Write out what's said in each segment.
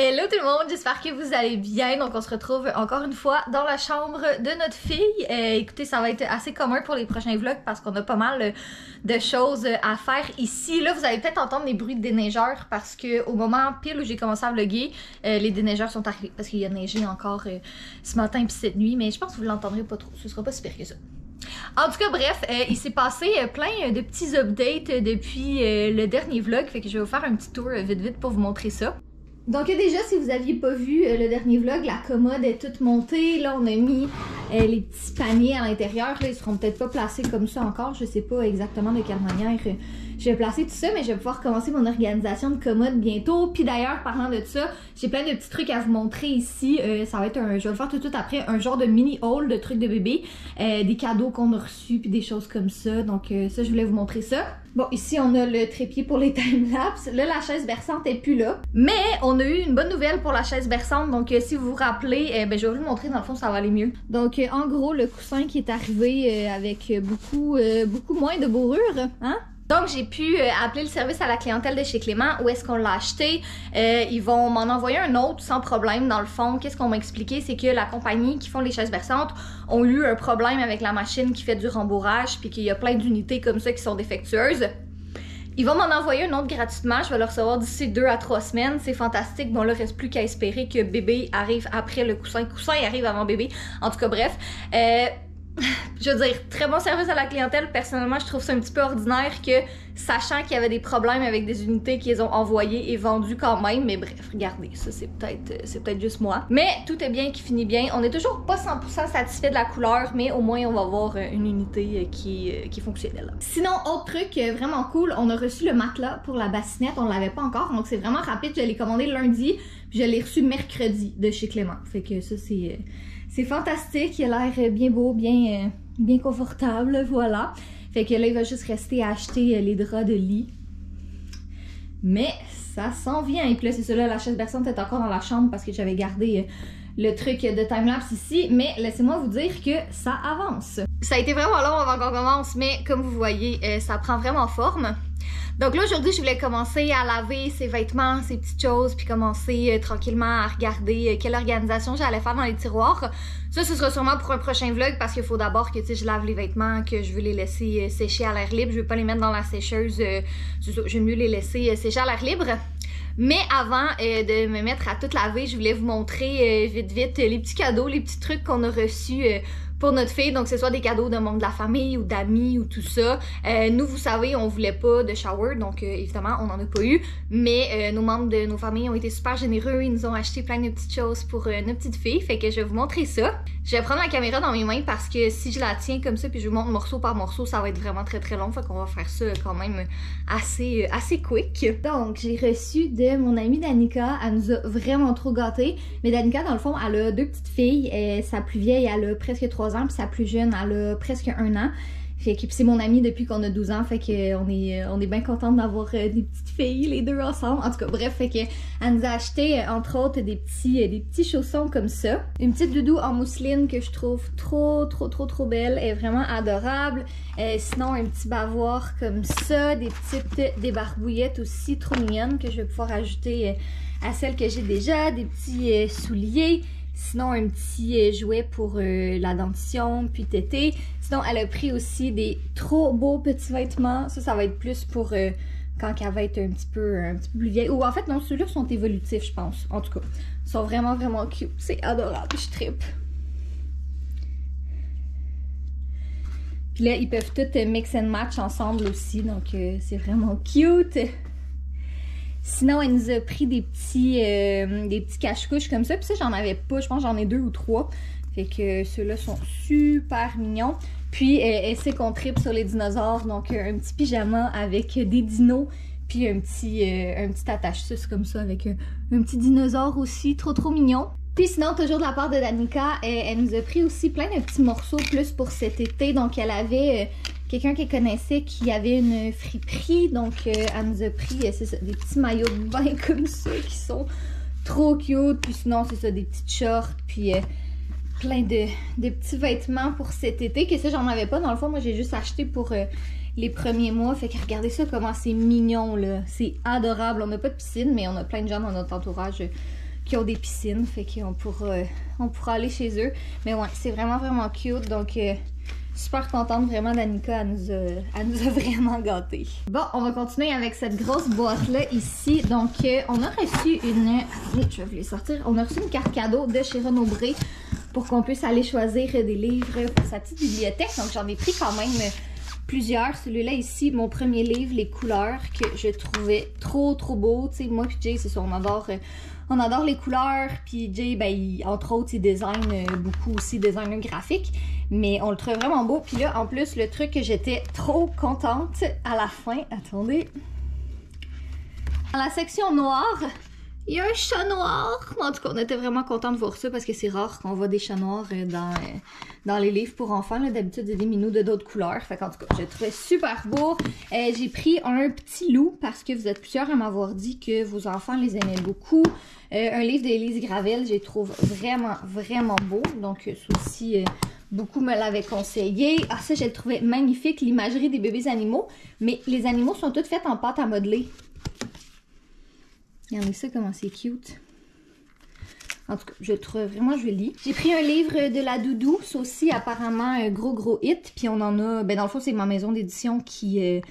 Hello tout le monde, j'espère que vous allez bien. Donc on se retrouve encore une fois dans la chambre de notre fille. Écoutez, ça va être assez commun pour les prochains vlogs parce qu'on a pas mal de choses à faire ici. Là, vous allez peut-être entendre des bruits de déneigeurs parce que au moment pile où j'ai commencé à vlogger, les déneigeurs sont arrivés parce qu'il y a neigé encore ce matin et cette nuit. Mais je pense que vous l'entendrez pas trop, ce sera pas si pire que ça. En tout cas, bref, il s'est passé plein de petits updates depuis le dernier vlog, fait que je vais vous faire un petit tour vite pour vous montrer ça. Donc déjà, si vous aviez pas vu le dernier vlog, la commode est toute montée. Là, on a mis les petits paniers à l'intérieur. Là, ils seront peut-être pas placés comme ça encore. Je sais pas exactement de quelle manière je vais placer tout ça, mais je vais pouvoir commencer mon organisation de commode bientôt. Puis d'ailleurs, parlant de ça, j'ai plein de petits trucs à vous montrer ici. Ça va être je vais le faire tout de suite après, un genre de mini haul de trucs de bébé. Des cadeaux qu'on a reçus, puis des choses comme ça. Donc ça, je voulais vous montrer ça. Bon, ici, on a le trépied pour les timelapses. Là, la chaise berçante est plus là. Mais on a eu une bonne nouvelle pour la chaise berçante. Donc, si vous vous rappelez, je vais vous le montrer. Dans le fond, ça va aller mieux. Donc, en gros, le coussin qui est arrivé avec beaucoup moins de bourrure, hein? Donc, j'ai pu appeler le service à la clientèle de chez Clément. Où est-ce qu'on l'a acheté? Ils vont m'en envoyer un autre sans problème. Dans le fond, qu'est-ce qu'on m'a expliqué? C'est que la compagnie qui font les chaises berçantes ont eu un problème avec la machine qui fait du rembourrage, puis qu'il y a plein d'unités comme ça qui sont défectueuses. Ils vont m'en envoyer un autre gratuitement. Je vais le recevoir d'ici 2 à 3 semaines. C'est fantastique. Bon, là, il reste plus qu'à espérer que bébé arrive après le coussin. Le coussin arrive avant bébé. En tout cas, bref. Je veux dire, très bon service à la clientèle. Personnellement, je trouve ça un petit peu ordinaire que, sachant qu'il y avait des problèmes avec des unités qu'ils ont envoyées et vendues quand même. Mais bref, regardez, ça c'est peut-être juste moi. Mais tout est bien qui finit bien. On est toujours pas 100% satisfait de la couleur, mais au moins on va avoir une unité qui est fonctionnelle. Sinon, autre truc vraiment cool, on a reçu le matelas pour la bassinette. On l'avait pas encore, donc c'est vraiment rapide. Je l'ai commandé lundi, puis je l'ai reçu mercredi de chez Clément. Fait que ça c'est fantastique, il a l'air bien beau, bien confortable, voilà. Fait que là, il va juste rester à acheter les draps de lit. Mais ça s'en vient. Et puis là, c'est ça, là, la chaise berçante est encore dans la chambre parce que j'avais gardé le truc de timelapse ici. Mais laissez-moi vous dire que ça avance. Ça a été vraiment long avant qu'on commence, mais comme vous voyez, ça prend vraiment forme. Donc là, aujourd'hui, je voulais commencer à laver ses vêtements, ses petites choses, puis commencer tranquillement à regarder quelle organisation j'allais faire dans les tiroirs. Ça, ce sera sûrement pour un prochain vlog parce qu'il faut d'abord que je lave les vêtements, que je veux les laisser sécher à l'air libre. Je veux pas les mettre dans la sécheuse, j'aime mieux les laisser sécher à l'air libre. Mais avant de me mettre à tout laver, je voulais vous montrer vite les petits cadeaux, les petits trucs qu'on a reçus pour notre fille. Donc, que ce soit des cadeaux de membres de la famille ou d'amis ou tout ça. Nous, vous savez, on voulait pas de shower, donc évidemment, on n'en a pas eu. Mais nos membres de nos familles ont été super généreux. Ils nous ont acheté plein de petites choses pour nos petites filles. Fait que je vais vous montrer ça. Je vais prendre la caméra dans mes mains parce que si je la tiens comme ça puis je vous montre morceau par morceau, ça va être vraiment très long. Fait qu'on va faire ça quand même assez quick. Donc, j'ai reçu de mon amie Danica. Elle nous a vraiment trop gâtés. Mais Danica, dans le fond, elle a 2 petites filles. Sa plus vieille, elle a presque 3 ans, puis sa plus jeune, elle a presque 1 an. Fait que c'est mon amie depuis qu'on a 12 ans, fait que on est bien contente d'avoir des petites filles, les deux ensemble. En tout cas, bref, fait que elle nous a acheté, entre autres, des petits chaussons comme ça. Une petite doudou en mousseline que je trouve trop belle, elle est vraiment adorable. Sinon, un petit bavoir comme ça, des petites débarbouillettes aussi trop mignonnes que je vais pouvoir ajouter à celles que j'ai déjà, des petits souliers. Sinon, un petit jouet pour la dentition, puis tété. Sinon, elle a pris aussi des trop beaux petits vêtements. Ça va être plus pour quand elle va être un petit peu plus vieille. Ou en fait, non, ceux-là sont évolutifs, je pense. En tout cas, ils sont vraiment cute. C'est adorable, je trippe. Puis là, ils peuvent tous mix and match ensemble aussi. Donc, c'est vraiment cute. Sinon, elle nous a pris des petits cache-couches comme ça. Puis ça, j'en avais pas. Je pense que j'en ai 2 ou 3. Fait que ceux-là sont super mignons. Puis, elle sait qu'on tripe sur les dinosaures. Donc, un petit pyjama avec des dinos. Puis, un petit attache-suce comme ça avec un petit dinosaure aussi. Trop mignon. Puis sinon, toujours de la part de Danica, elle nous a pris aussi plein de petits morceaux plus pour cet été. Donc, elle avait quelqu'un qu'elle connaissait qui avait une friperie. Donc, elle nous a pris, c'est ça, des petits maillots de bain comme ça qui sont trop cute. Puis sinon, c'est ça, des petites shorts. Puis plein de petits vêtements pour cet été. Que ça, j'en avais pas. Dans le fond, moi, j'ai juste acheté pour les premiers mois. Fait que regardez ça, comment c'est mignon, là. C'est adorable. On n'a pas de piscine, mais on a plein de gens dans notre entourage qui ont des piscines, fait qu'on pourra aller chez eux. Mais ouais, c'est vraiment cute, donc super contente vraiment d'Annika, elle nous a vraiment gâtés. Bon, on va continuer avec cette grosse boîte-là ici. Donc, on a reçu une... Attendez, je vais vous les sortir. On a reçu une carte cadeau de chez Renaud Bré pour qu'on puisse aller choisir des livres pour sa petite bibliothèque. Donc, j'en ai pris quand même plusieurs. Celui-là ici, mon premier livre, Les couleurs, que je trouvais trop beau. Tu sais, moi et Jay, c'est ça, on adore les couleurs. Puis Jay, ben, entre autres, il design beaucoup aussi, designer graphique. Mais on le trouve vraiment beau. Puis là, en plus, le truc que j'étais trop contente à la fin, attendez. Dans la section noire, il y a un chat noir. En tout cas, on était vraiment contents de voir ça parce que c'est rare qu'on voit des chats noirs dans les livres pour enfants. D'habitude, il y a des minous de d'autres couleurs. Fait qu'en tout cas, je le trouvais super beau. J'ai pris un petit loup parce que vous êtes plusieurs à m'avoir dit que vos enfants les aimaient beaucoup. Un livre d'Élise Gravel, je les trouve vraiment beau. Donc, ça aussi, beaucoup me l'avaient conseillé. Ah, ça, je le trouvais magnifique, l'imagerie des bébés animaux. Mais les animaux sont tous faits en pâte à modeler. Regardez ça, comment c'est cute. En tout cas, je le trouve vraiment joli. J'ai pris un livre de la Doudou. C'est aussi apparemment un gros hit. Puis on en a... Ben dans le fond, c'est ma maison d'édition qui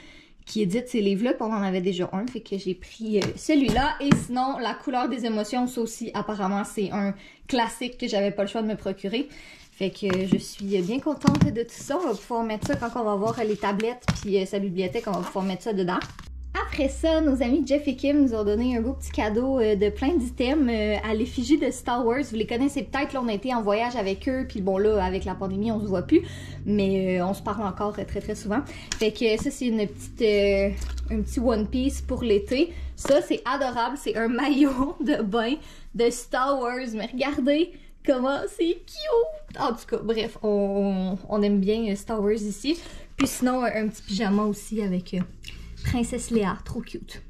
édite ces livres-là. Puis on en avait déjà un. Fait que j'ai pris celui-là. Et sinon, La couleur des émotions, ça aussi, apparemment, c'est un classique que j'avais pas le choix de me procurer. Fait que je suis bien contente de tout ça. On va pouvoir mettre ça quand on va voir les tablettes puis sa bibliothèque. On va pouvoir mettre ça dedans. Après ça, nos amis Jeff et Kim nous ont donné un beau petit cadeau de plein d'items à l'effigie de Star Wars. Vous les connaissez peut-être, là on a été en voyage avec eux, puis bon là avec la pandémie on se voit plus, mais on se parle encore très souvent. Fait que ça c'est une petite, un petit One Piece pour l'été. Ça c'est adorable, c'est un maillot de bain de Star Wars, mais regardez comment c'est cute! En tout cas, bref, on aime bien Star Wars ici. Puis sinon, un petit pyjama aussi avec... Princesse Léa, trop cute.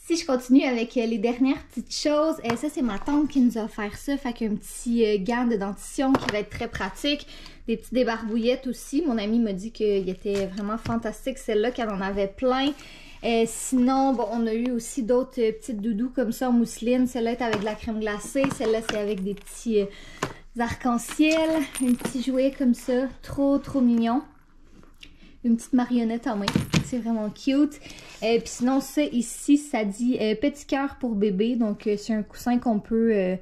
Si je continue avec les dernières petites choses, ça c'est ma tante qui nous a offert ça, fait qu'un petit gant de dentition qui va être très pratique, des petites débarbouillettes aussi. Mon amie m'a dit qu'il était vraiment fantastique, celle-là, qu'elle en avait plein. Sinon, bon, on a eu aussi d'autres petites doudous comme ça en mousseline. Celle-là est avec de la crème glacée, celle-là c'est avec des petits arcs-en-ciel, un petit jouet comme ça, trop mignon. Une petite marionnette en main, c'est vraiment cute. Puis sinon, ça ici, ça dit petit cœur pour bébé. Donc, c'est un coussin qu'on peut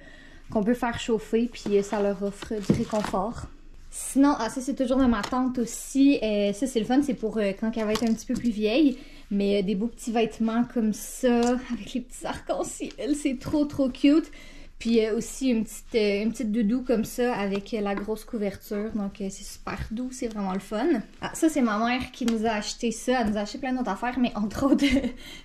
faire chauffer, puis ça leur offre du réconfort. Sinon, ça c'est toujours de ma tante aussi. Ça c'est le fun, c'est pour quand elle va être un petit peu plus vieille. Mais des beaux petits vêtements comme ça, avec les petits arcs-en-ciel, c'est trop cute. Puis aussi une petite doudou comme ça avec la grosse couverture. Donc c'est super doux, c'est vraiment le fun. Ah, ça c'est ma mère qui nous a acheté ça. Elle nous a acheté plein d'autres affaires, mais entre autres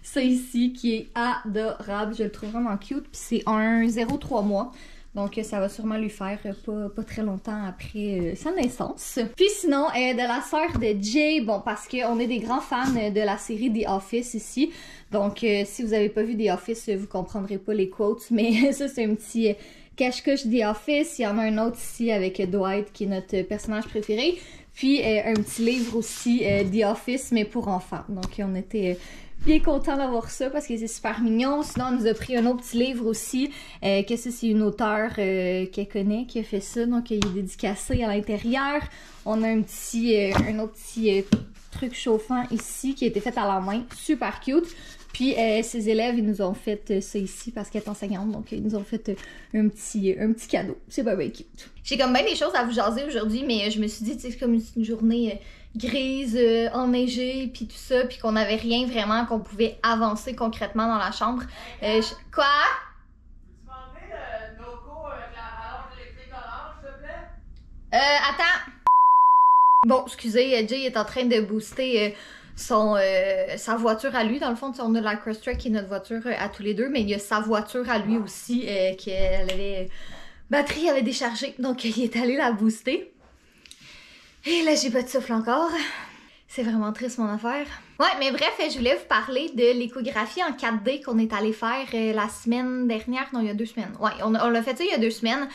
ça ici qui est adorable. Je le trouve vraiment cute. Puis c'est un 0,3 mois. Donc ça va sûrement lui faire pas très longtemps après sa naissance. Puis sinon, de la sœur de Jay, bon parce qu'on est des grands fans de la série The Office ici. Donc si vous n'avez pas vu The Office, vous comprendrez pas les quotes. Mais ça c'est un petit cache-couche The Office. Il y en a un autre ici avec Dwight qui est notre personnage préféré. Puis un petit livre aussi, The Office, mais pour enfants. Donc on était... bien content d'avoir ça parce que c'est super mignon. Sinon, on nous a pris un autre petit livre aussi. Que ça, c'est une auteure qu'elle connaît qui a fait ça. Donc, il est dédicacé à l'intérieur. On a un autre petit truc chauffant ici qui a été fait à la main. Super cute. Puis, ses élèves, ils nous ont fait ça ici parce qu'elle est enseignante. Donc, ils nous ont fait un petit cadeau. C'est bien cute. J'ai comme bien des choses à vous jaser aujourd'hui, mais je me suis dit, c'est comme une journée... grise, enneigée, puis tout ça, puis qu'on n'avait rien vraiment, qu'on pouvait avancer concrètement dans la chambre. Quoi? Tu m'as emmené le logo avec la rallonge électrique orange, s'il te plaît? Attends! Bon, excusez, Jay est en train de booster sa voiture à lui. Dans le fond, on a la Crosstrek qui est notre voiture à tous les deux, mais il y a sa voiture à lui aussi, qu'elle avait... batterie avait déchargé, donc il est allé la booster. Et là, j'ai pas de souffle encore. C'est vraiment triste, mon affaire. Ouais, mais bref, je voulais vous parler de l'échographie en 4D qu'on est allé faire la semaine dernière, non, il y a 2 semaines. Ouais, on l'a fait ça il y a 2 semaines,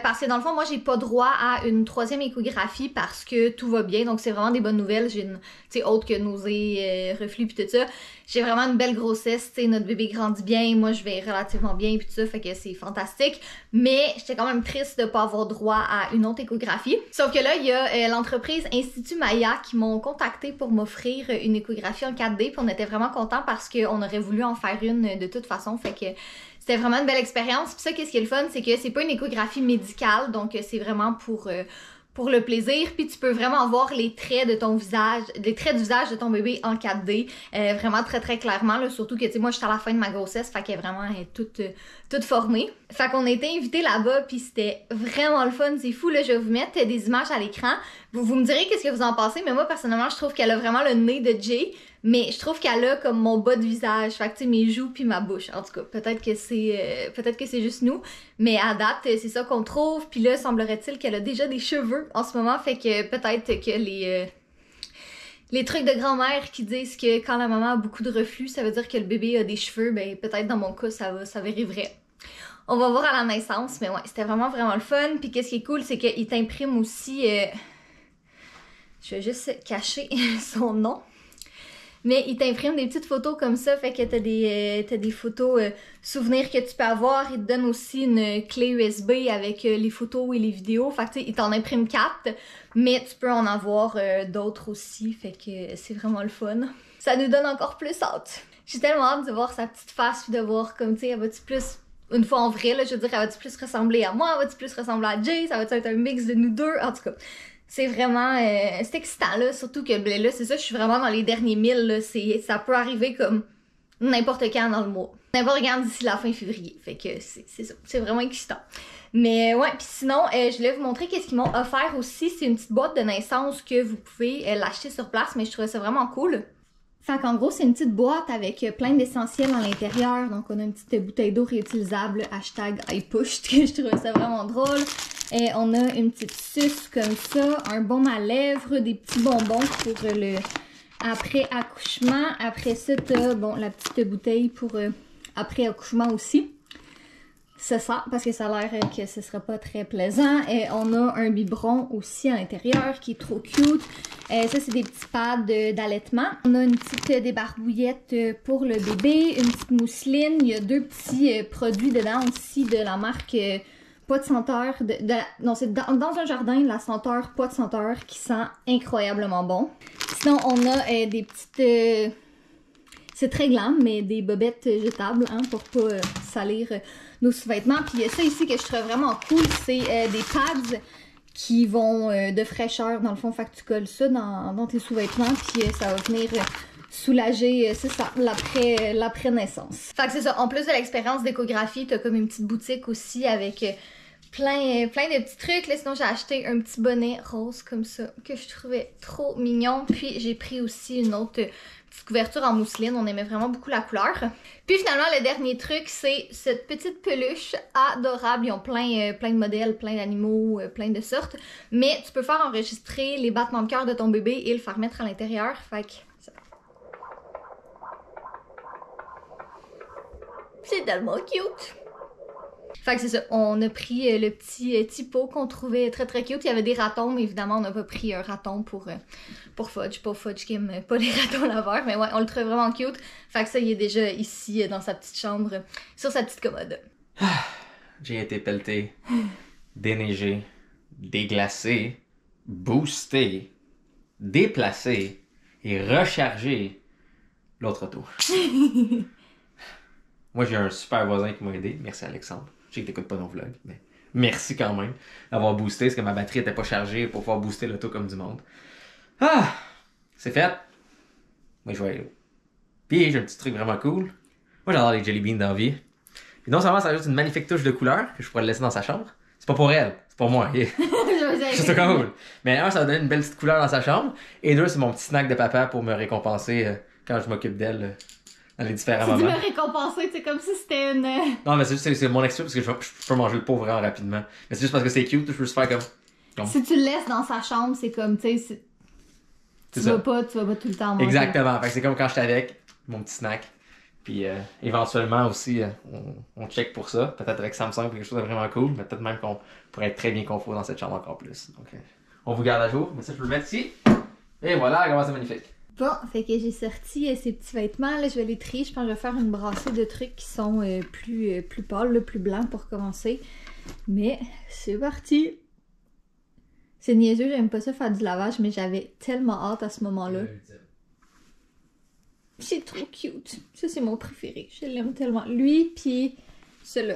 parce que dans le fond, moi, j'ai pas droit à une 3e échographie parce que tout va bien, donc c'est vraiment des bonnes nouvelles. J'ai une, tu sais, autre que nausées, reflux pis tout ça. J'ai vraiment une belle grossesse, tu sais, notre bébé grandit bien, moi, je vais relativement bien pis tout ça, fait que c'est fantastique. Mais j'étais quand même triste de pas avoir droit à une autre échographie. Sauf que là, il y a l'entreprise Institut Maya qui m'ont contacté pour m'offrir une échographie en 4D, puis on était vraiment contents parce qu'on aurait voulu en faire une de toute façon, fait que c'était vraiment une belle expérience. Puis ça, qu'est-ce qui est le fun, c'est que c'est pas une échographie médicale, donc c'est vraiment pour le plaisir, puis tu peux vraiment voir les traits de ton visage, les traits du visage de ton bébé en 4D, vraiment très très clairement, là, surtout que tu sais, moi j'étais à la fin de ma grossesse, fait qu'elle est vraiment toute formée. Fait qu'on a été invités là-bas, puis c'était vraiment le fun, c'est fou, là, je vais vous mettre des images à l'écran. Vous me direz qu'est-ce que vous en pensez, mais moi personnellement je trouve qu'elle a vraiment le nez de Jay, mais je trouve qu'elle a comme mon bas de visage, fait que tu sais, mes joues puis ma bouche. En tout cas, peut-être que c'est juste nous, mais à date, c'est ça qu'on trouve. Puis là, semblerait-il qu'elle a déjà des cheveux en ce moment, fait que peut-être que les trucs de grand-mère qui disent que quand la maman a beaucoup de reflux, ça veut dire que le bébé a des cheveux, ben peut-être dans mon cas, ça s'avérer vrai. On va voir à la naissance, mais ouais, c'était vraiment le fun. Puis qu'est-ce qui est cool, c'est qu'il t'imprime aussi... Je vais juste cacher son nom. Mais il t'imprime des petites photos comme ça, fait que t'as des photos souvenirs que tu peux avoir. Il te donne aussi une clé USB avec les photos et les vidéos. Fait que tu sais, il t'en imprime 4, mais tu peux en avoir d'autres aussi, fait que c'est vraiment le fun. Ça nous donne encore plus hâte. J'ai tellement hâte de voir sa petite face, puis de voir comme, tu sais, elle va-tu plus... Une fois en vrai, là, je veux dire, elle va-tu plus ressembler à moi, elle va-tu plus ressembler à Jay, ça va-tu être un mix de nous deux, en tout cas... C'est vraiment... c'est excitant, là. Surtout que là, c'est ça, je suis vraiment dans les derniers 1000, là. Ça peut arriver comme n'importe quand dans le mois. N'importe quand d'ici la fin février. Fait que c'est ça. C'est vraiment excitant. Mais ouais, puis sinon, je voulais vous montrer qu'est-ce qu'ils m'ont offert aussi. C'est une petite boîte de naissance que vous pouvez l'acheter sur place, mais je trouvais ça vraiment cool. Fait qu'en gros, c'est une petite boîte avec plein d'essentiels à l'intérieur. Donc, on a une petite bouteille d'eau réutilisable, #iPushed, que je trouvais ça vraiment drôle. Et on a une petite suce comme ça, un baume à lèvres, des petits bonbons pour le après-accouchement. Après ça, t'as, bon, la petite bouteille pour après-accouchement aussi. C'est ça, parce que ça a l'air que ce sera pas très plaisant. Et on a un biberon aussi à l'intérieur qui est trop cute. Ça, c'est des petits pads d'allaitement. On a une petite débarbouillette pour le bébé, une petite mousseline. Il y a 2 petits produits dedans aussi de la marque Pas de senteur. Non, c'est dans un jardin, la senteur Pas de senteur qui sent incroyablement bon. Sinon, on a des petites... c'est très glam, mais des bobettes jetables, hein, pour pas salir nos sous-vêtements. Puis il y a ça ici que je trouve vraiment cool, c'est des pads qui vont de fraîcheur, dans le fond, fait que tu colles ça dans tes sous-vêtements, puis ça va venir soulager, c'est ça, l'après-naissance. Fait que c'est ça, en plus de l'expérience d'échographie, t'as comme une petite boutique aussi avec plein de petits trucs. Là, sinon, j'ai acheté un petit bonnet rose comme ça, que je trouvais trop mignon. Puis j'ai pris aussi une autre... petite couverture en mousseline, on aimait vraiment beaucoup la couleur. Puis finalement, le dernier truc, c'est cette petite peluche adorable. Ils ont plein de modèles, plein d'animaux, plein de sortes. Mais tu peux faire enregistrer les battements de cœur de ton bébé et le faire mettre à l'intérieur. Fait que ça... c'est tellement cute! Fait que c'est ça, on a pris le petit pot qu'on trouvait très très cute. Il y avait des ratons, mais évidemment on n'a pas pris un raton pour Fudge. Pas Fudge qui aime pas les ratons laveurs, mais ouais, on le trouvait vraiment cute. Fait que ça, il est déjà ici dans sa petite chambre, sur sa petite commode. J'ai été pelleté, déneigé, déglacé, boosté, déplacé et rechargé l'autre tour. Moi, j'ai un super voisin qui m'a aidé. Merci Alexandre. Je sais que t'écoutes pas nos vlogs, mais merci quand même d'avoir boosté, parce que ma batterie était pas chargée pour pouvoir booster l'auto comme du monde. Ah! C'est fait. Moi, je vais... Puis, j'ai un petit truc vraiment cool. Moi, j'adore les jelly beans dans la vie. Puis non seulement ça ajoute une magnifique touche de couleur, que je pourrais le laisser dans sa chambre. C'est pas pour elle, c'est pour moi. C'est cool. Mais un, ça va donner une belle petite couleur dans sa chambre. Et 2, c'est mon petit snack de papa pour me récompenser quand je m'occupe d'elle. Dans les différents moments. Tu me récompenser, c'est comme si c'était une... Non, mais c'est mon excuse parce que je peux manger le pot vraiment rapidement. Mais c'est juste parce que c'est cute, je peux juste faire comme... Si tu le laisses dans sa chambre, c'est comme, tu sais... Tu vas pas tout le temps manger. Exactement. Fait que c'est comme quand j'étais avec mon petit snack. Puis éventuellement aussi, on check pour ça. Peut-être avec Samsung, quelque chose de vraiment cool. Mais peut-être même qu'on pourrait être très bien confort dans cette chambre encore plus. Donc, on vous garde à jour. Mais ça, je peux le mettre ici. Et voilà, comment c'est magnifique. Bon, fait que j'ai sorti ces petits vêtements. Là, je vais les trier. Je pense que je vais faire une brassée de trucs qui sont plus pâles, plus blancs pour commencer. Mais c'est parti! C'est niaiseux, j'aime pas ça faire du lavage, mais j'avais tellement hâte à ce moment-là. C'est trop cute. Ça, c'est mon préféré. Je l'aime tellement. Lui, puis celui-là,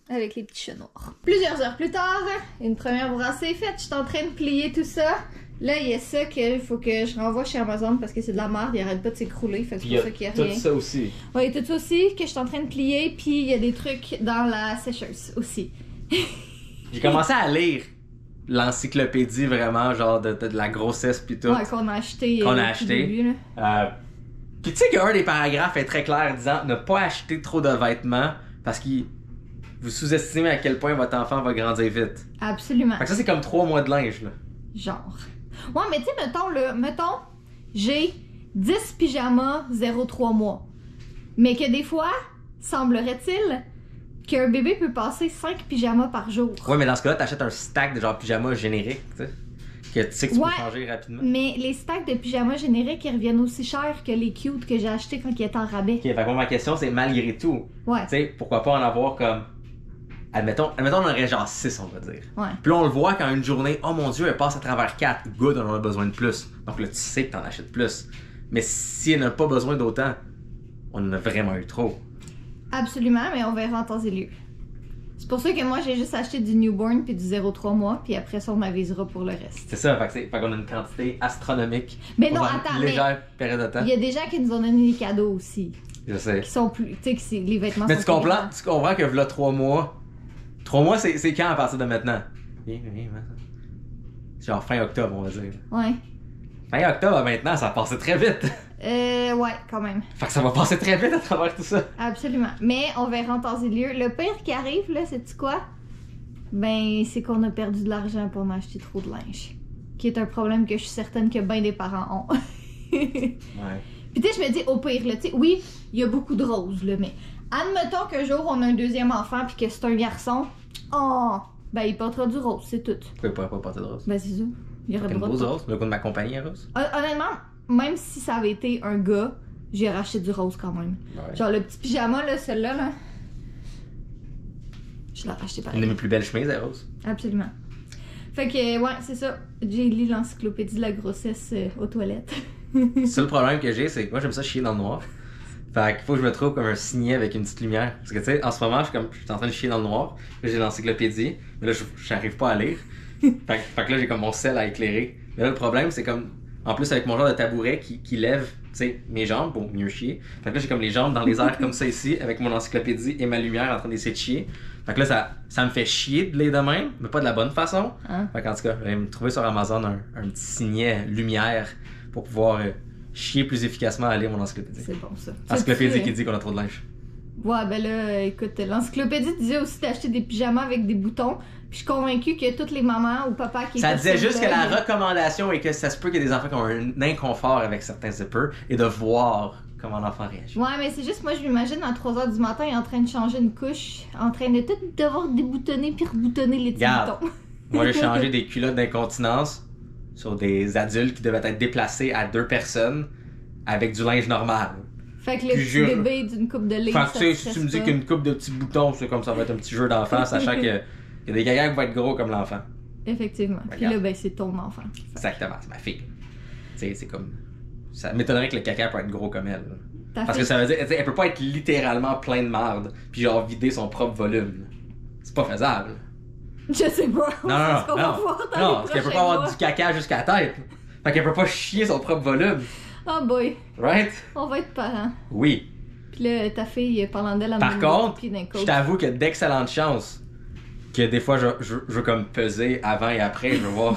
avec les petits chats noirs. Plusieurs heures plus tard, une première brassée faite. Je suis en train de plier tout ça. Là, il y a ça qu'il faut que je renvoie chez Amazon parce que c'est de la merde. Il arrête pas de s'écrouler. Fait que c'est pour ça qu'il y a rien. Tout ça aussi. Oui, tout ça aussi que je suis en train de plier. Puis il y a des trucs dans la sécheuse aussi. J'ai commencé à lire l'encyclopédie vraiment, genre de la grossesse pis tout. Ouais, qu'on a acheté. Début, Puis tu sais qu'un des paragraphes est très clair disant ne pas acheter trop de vêtements parce que vous sous-estimez à quel point votre enfant va grandir vite. Absolument. Fait que ça c'est comme 3 mois de linge là. Genre. Ouais, mais tu sais, mettons, j'ai 10 pyjamas 0,3 mois. Mais que des fois, semblerait-il qu'un bébé peut passer 5 pyjamas par jour. Ouais, mais dans ce cas-là, t'achètes un stack de genre pyjamas génériques, tu sais. Que tu sais que tu peux changer rapidement. Mais les stacks de pyjamas génériques, ils reviennent aussi cher que les cute que j'ai achetés quand ils étaient en rabais. Ok, fait que ma question c'est malgré tout. Ouais. Tu sais, pourquoi pas en avoir comme. Admettons, on aurait genre 6, on va dire. Ouais. Puis là, on le voit quand une journée, oh mon dieu, elle passe à travers 4. Good, on en a besoin de plus. Donc là, tu sais que t'en achètes plus. Mais si elle n'a pas besoin d'autant, on en a vraiment eu trop. Absolument, mais on verra en temps et lieu. C'est pour ça que moi, j'ai juste acheté du newborn puis du 0,3 mois, puis après ça, on avisera pour le reste. C'est ça, fait qu'on a une quantité astronomique. Mais non, pour attends, une légère période de temps. Il y a des gens qui nous ont donné des cadeaux aussi. Je sais. Qui sont plus. Tu sais, que les vêtements Mais sont tu comprends que là 3 mois. 3 mois, c'est quand à partir de maintenant? Genre fin octobre, on va dire. Ouais. Fin octobre à maintenant, ça a passé très vite. Ouais, quand même. Fait que ça va passer très vite à travers tout ça. Absolument. Mais on verra en temps et lieu. Le pire qui arrive, là, c'est-tu quoi? Ben, c'est qu'on a perdu de l'argent pour en acheter trop de linge. Qui est un problème que je suis certaine que bien des parents ont. Ouais. Puis tu sais, je me dis, au pire, là, tu sais, oui, il y a beaucoup de roses, là, mais admettons qu'un jour, on a un deuxième enfant puis que c'est un garçon, ben, il portera du rose, c'est tout. Pourquoi il pourrait pas porter de rose? Ben, c'est ça. Il y aurait Une le droit rose de rose? Le coup de ma compagnie rose? Honnêtement, même si ça avait été un gars, j'ai racheté du rose quand même. Ouais. Genre, le petit pyjama, là, celui-là, là, je l'ai racheté pareil. Une de mes plus belles chemises, elle rose. Absolument. Fait que, ouais, c'est ça. J'ai lu l'encyclopédie de la grossesse aux toilettes. Le seul problème que j'ai, c'est que moi, j'aime ça chier dans le noir. Fait qu'il faut que je me trouve comme un signet avec une petite lumière. Parce que, tu sais, en ce moment, je suis en train de chier dans le noir. Là, j'ai l'encyclopédie. Mais là, j'arrive pas à lire. Fait que là, j'ai comme mon sel à éclairer. Mais là, le problème, c'est comme. En plus, avec mon genre de tabouret qui lève, tu sais, mes jambes pour mieux chier. Fait que là, j'ai comme les jambes dans les airs comme ça ici, avec mon encyclopédie et ma lumière en train d'essayer de chier. Fait que là, ça me fait chier de lire de même, mais pas de la bonne façon. Hein? Fait qu'en tout cas, je vais me trouver sur Amazon un petit signet lumière pour pouvoir chier plus efficacement à lire mon encyclopédie. C'est bon, ça. Encyclopédie qui dit qu'on a trop de linge. Ouais, ben là, écoute, l'encyclopédie disait aussi d'acheter des pyjamas avec des boutons. Puis je suis convaincue que toutes les mamans ou papas qui Ça écoutent disait ce juste que vlog- la recommandation est que ça se peut qu'il y ait des enfants qui ont un inconfort avec certains zippers et de voir comment l'enfant réagit. Ouais, mais c'est juste, moi, je m'imagine à 3h du matin en train de changer une couche, en train de tout devoir déboutonner puis reboutonner les petits Regarde. boutons. Moi, j'ai changé des culottes d'incontinence sur des adultes qui devaient être déplacés à 2 personnes avec du linge normal. Fait que le Puis petit jure- bébé d'une coupe de lait, Fait ça que tu sais, te si tu me stresse dis pas. qu'une coupe de petits boutons, c'est comme ça va être un petit jeu d'enfant, sachant que y a des gagas qui vont être gros comme l'enfant. Effectivement. Puis Regarde. là, ben, c'est ton enfant. Exactement, c'est ma fille. Tu sais, c'est comme. Ça m'étonnerait que le caca peut être gros comme elle. Ta Parce que fille- ça veut dire, tu sais, elle peut pas être littéralement plein de marde, puis genre vider son propre volume. C'est pas faisable. Je sais pas. Non, non, C'est ce qu'on va voir dans non, les parce qu'elle peut prochains pas avoir mois. du caca jusqu'à la tête. Fait qu'elle peut pas chier son propre volume. Oh boy, Right? on va être parents. Oui. Puis là, ta fille, parlant d'elle, elle Par me contre, pied d'un je coach. t'avoue qu'il y a d'excellentes chances que des fois, je veux comme peser avant et après, je veux voir.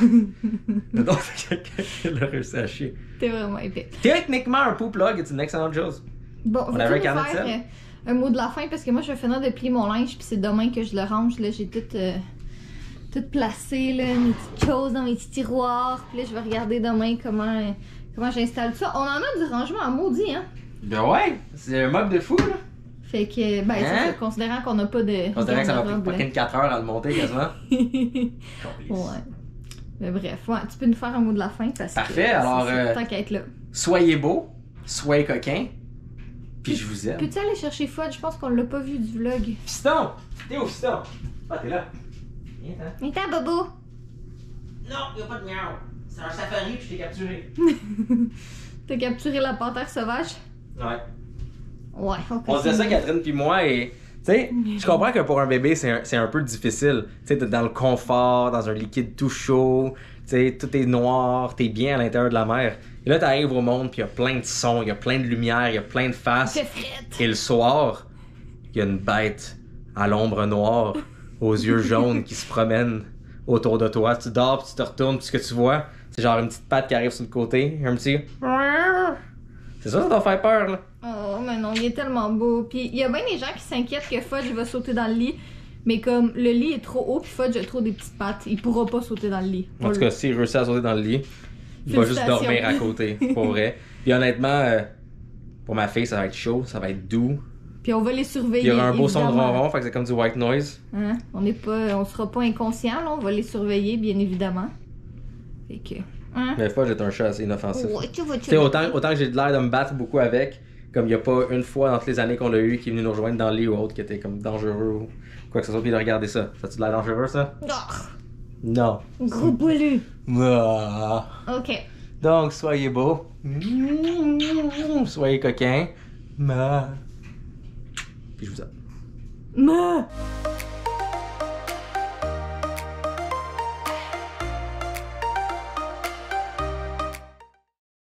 Donc, c'est quelqu'un qui a réussi à chier. T'es vraiment épais. Techniquement, un poop log est une excellente chose. Bon, On veux-tu avait nous un carnet de faire sel? un mot de la fin parce que moi je vais finir de plier mon linge puis c'est demain que je le range. Là, j'ai tout placé, là, mes petites choses dans mes petits tiroirs. Puis là, je vais regarder demain comment Comment j'installe ça? On en a du rangement en maudit, hein? Ben ouais, c'est un mob de fou, là. Fait que, ben, c'est Hein? ça, considérant qu'on n'a pas de. On dirait que ça m'a garde-robe, pris 4 heures à le monter, quasiment. Ouais. Mais bref, ouais, tu peux nous faire un mot de la fin parce Parfait, que. alors, Tant qu'à être là. Soyez beaux, soyez coquins, puis je vous aime. Peux-tu aller chercher Fudge? Je pense qu'on l'a pas vu du vlog. Fiston! T'es où, Fiston? Ah, t'es là. Viens, hein? Mais t'as Bobo! Non, y'a pas de miaou. C'est un safari, puis je t'ai capturé. T'as capturé la panthère sauvage? Ouais. Ouais, ok. On disait ça, Catherine puis moi, et tu sais, je comprends que pour un bébé, c'est un peu difficile. Tu sais, t'es dans le confort, dans un liquide tout chaud, tu sais, tout est noir, t'es bien à l'intérieur de la mer. Et là, t'arrives au monde, puis il y a plein de sons, il y a plein de lumière, il y a plein de faces. C'est frette! Et le soir, il y a une bête à l'ombre noire, aux yeux jaunes qui se promène autour de toi. Tu dors, puis tu te retournes, puis ce que tu vois, c'est genre une petite patte qui arrive sur le côté, un petit... C'est ça doit faire peur, là. Oh, mais non, il est tellement beau. Puis il y a bien des gens qui s'inquiètent que Fudge va sauter dans le lit. Mais comme le lit est trop haut, puis Fudge a trop des petites pattes, il pourra pas sauter dans le lit. En tout cas, s'il réussit à sauter dans le lit, il va juste Félicitations. dormir à côté, pour vrai. Puis honnêtement, pour ma fille, ça va être chaud, ça va être doux. Puis on va les surveiller. Il y aura un beau son de évidemment. ronron, fait que c'est comme du white noise. Hein? On sera pas inconscient, là. On va les surveiller, bien évidemment. Fait que. Hein? Mais Fudge est un chat assez inoffensif. Ouais, tu vas, Tu sais, autant que j'ai de l'air de me battre beaucoup avec, comme il n'y a pas une fois dans toutes les années qu'on l'a eu qui est venu nous rejoindre dans le lit ou autre qui était comme dangereux ou quoi que ce soit, puis de regarder ça. Ça a-tu de l'air dangereux, ça? Oh, Non. gros poilu. Ah. Ok. Donc, soyez beaux. Soyez coquins. Puis je vous aime. Me.